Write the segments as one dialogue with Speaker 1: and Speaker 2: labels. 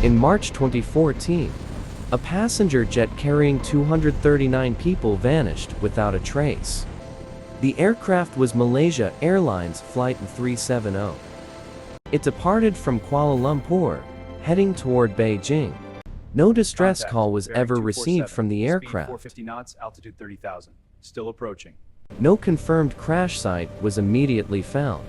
Speaker 1: In March 2014, a passenger jet carrying 239 people vanished without a trace. The aircraft was Malaysia Airlines Flight MH370. It departed from Kuala Lumpur, heading toward Beijing. No distress call was ever received from the aircraft.
Speaker 2: 450 knots, altitude 30,000. Still approaching.
Speaker 1: No confirmed crash site was immediately found.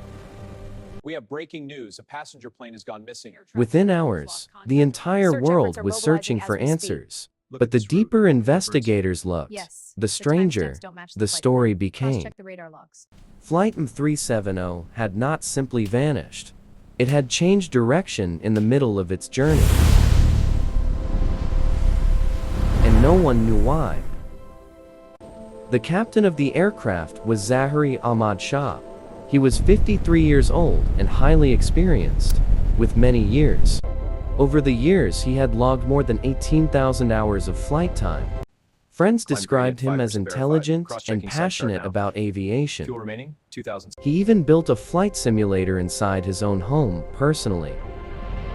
Speaker 3: We have breaking news. A passenger plane has gone missing.
Speaker 1: Within hours, the entire world was searching for answers. But the deeper investigators looked, the stranger the story became. Flight MH370 had not simply vanished. It had changed direction in the middle of its journey. And no one knew why. The captain of the aircraft was Zahari Ahmad Shah. He was 53 years old and highly experienced, with many years. Over the years he had logged more than 18,000 hours of flight time. Friends described him as intelligent and passionate about aviation.
Speaker 2: Fuel remaining, 2,000.
Speaker 1: He even built a flight simulator inside his own home, personally.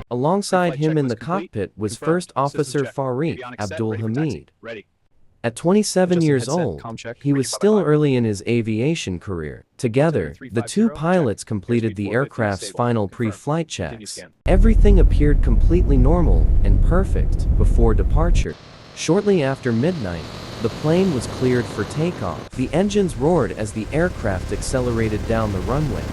Speaker 1: Alongside him in the cockpit was First Officer Farid Abdul Hamid. At 27 years old, he was still early in his aviation career. Together, the two pilots completed the aircraft's final pre-flight checks. Everything appeared completely normal and perfect before departure. Shortly after midnight, the plane was cleared for takeoff. The engines roared as the aircraft accelerated down the runway.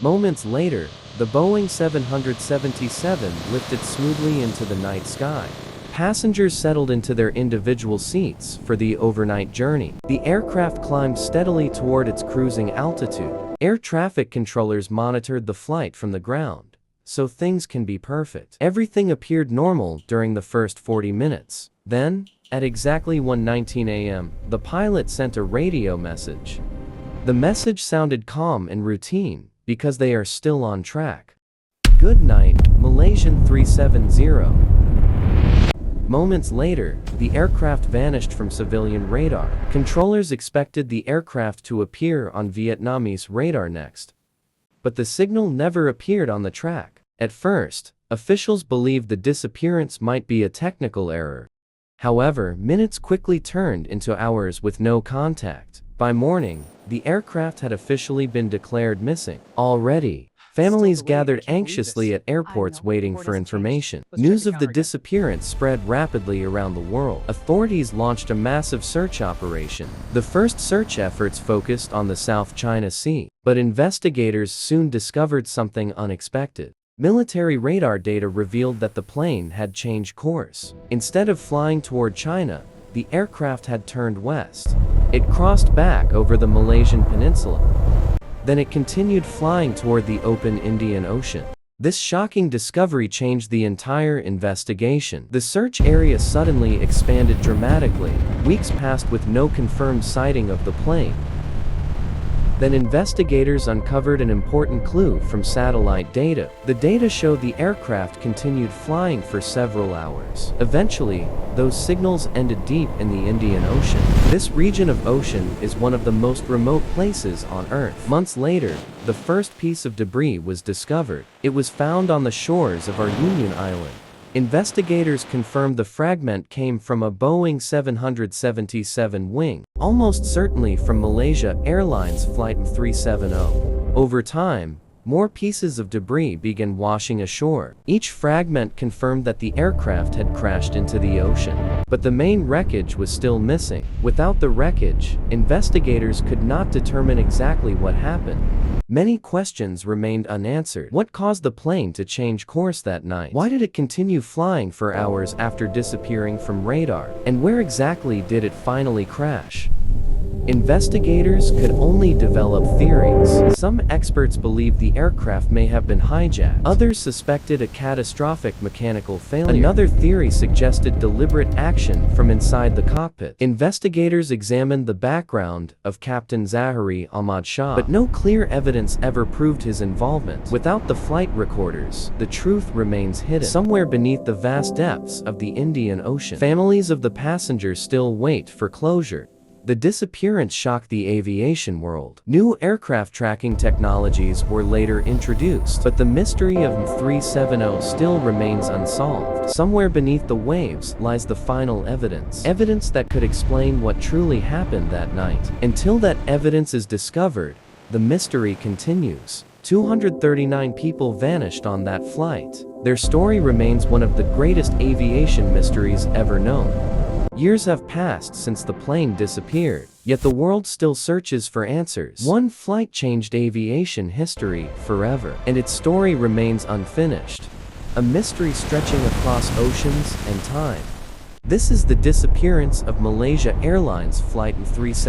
Speaker 1: Moments later, the Boeing 777 lifted smoothly into the night sky. Passengers settled into their individual seats for the overnight journey. The aircraft climbed steadily toward its cruising altitude. Air traffic controllers monitored the flight from the ground, so things can be perfect. Everything appeared normal during the first 40 minutes. Then, at exactly 1:19 a.m., the pilot sent a radio message. The message sounded calm and routine, because they are still on track. Good night, Malaysian 370. Moments later, the aircraft vanished from civilian radar. Controllers expected the aircraft to appear on Vietnamese radar next. But the signal never appeared on the track. At first, officials believed the disappearance might be a technical error. However, minutes quickly turned into hours with no contact. By morning, the aircraft had officially been declared missing. Already, families gathered anxiously at airports waiting for information. News of the disappearance spread rapidly around the world. Authorities launched a massive search operation. The first search efforts focused on the South China Sea, but investigators soon discovered something unexpected. Military radar data revealed that the plane had changed course. Instead of flying toward China, the aircraft had turned west. It crossed back over the Malaysian peninsula. Then it continued flying toward the open Indian Ocean. This shocking discovery changed the entire investigation. The search area suddenly expanded dramatically. Weeks passed with no confirmed sighting of the plane. Then investigators uncovered an important clue from satellite data. The data showed the aircraft continued flying for several hours. Eventually, those signals ended deep in the Indian Ocean. This region of ocean is one of the most remote places on Earth. Months later, the first piece of debris was discovered. It was found on the shores of our Union Island. Investigators confirmed the fragment came from a Boeing 777 wing, almost certainly from Malaysia Airlines Flight MH370. Over time, more pieces of debris began washing ashore. Each fragment confirmed that the aircraft had crashed into the ocean. But the main wreckage was still missing. Without the wreckage, investigators could not determine exactly what happened. Many questions remained unanswered. What caused the plane to change course that night? Why did it continue flying for hours after disappearing from radar? And where exactly did it finally crash? Investigators could only develop theories. Some experts believed the aircraft may have been hijacked. Others suspected a catastrophic mechanical failure. Another theory suggested deliberate action from inside the cockpit. Investigators examined the background of Captain Zahari Ahmad Shah, but no clear evidence ever proved his involvement. Without the flight recorders, the truth remains hidden. Somewhere beneath the vast depths of the Indian Ocean, families of the passengers still wait for closure. The disappearance shocked the aviation world. New aircraft tracking technologies were later introduced, but the mystery of M370 still remains unsolved. Somewhere beneath the waves lies the final evidence. Evidence that could explain what truly happened that night. Until that evidence is discovered, the mystery continues. 239 people vanished on that flight. Their story remains one of the greatest aviation mysteries ever known. Years have passed since the plane disappeared, yet the world still searches for answers. One flight changed aviation history forever, and its story remains unfinished. A mystery stretching across oceans and time. This is the disappearance of Malaysia Airlines Flight MH370.